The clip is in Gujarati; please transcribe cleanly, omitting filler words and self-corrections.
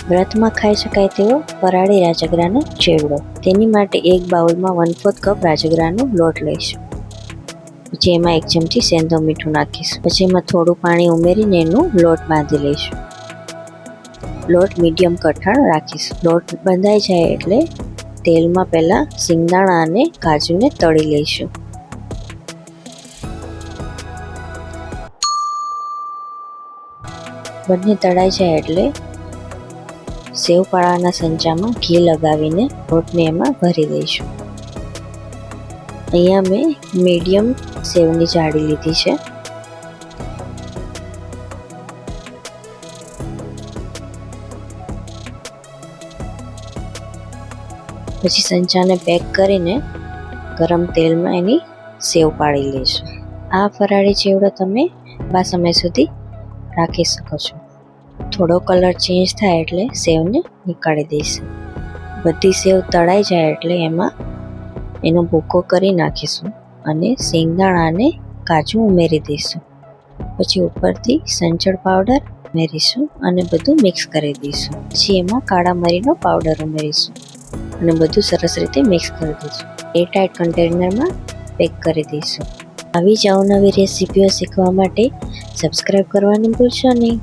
વ્રતમાં ખાઈ શકાય તેવો ફરાળી રાજગરાનો ચેવડો. તેની માટે એક બાઉલમાં 1/4 કપ રાજગરાનો લોટ લઈશું. પછી એમાં 1 ચમચી સેંધો મીઠું નાખીશું. પછી એમાં થોડું પાણી ઉમેરીને એનો લોટ બાંધી લઈશું. લોટ મીડિયમ કઠણ રાખીશું. લોટ બંધાઈ જાય એટલે તેલમાં પહેલાં સિંગદાણા અને કાજુને તળી લઈશું. બંને તળાઈ જાય એટલે સેવપાળાના સંચામાં ઘી લગાવીને લોટને એમાં ભરી દઈશું. અહીંયા મેં મીડિયમ સેવની જાડી લીધી છે. પછી સંચાને પેક કરીને ગરમ તેલમાં એની સેવ પાડી લઈશું. આ ફરાળી ચેવડો તમે લાંબા સમય સુધી રાખી શકો છો. થોડો કલર ચેન્જ થાય એટલે સેવને નીકાળી દઈશું. બધી સેવ તળાઈ જાય એટલે એમાં એનો ભૂકો કરી નાખીશું અને સિંગદાણા અને કાજુ ઉમેરી દઈશું. પછી ઉપરથી સંચળ પાવડર ઉમેરીશું અને બધું મિક્સ કરી દઈશું. પછી એમાં કાળા મરીનો પાવડર ઉમેરીશું અને બધું સરસ રીતે મિક્સ કરી દઈશું. એરટાઇટ કન્ટેનરમાં પેક કરી દઈશું. આવી જ અવનવી રેસીપીઓ શીખવા માટે સબસ્ક્રાઈબ કરવાનું ભૂલશો નહીં.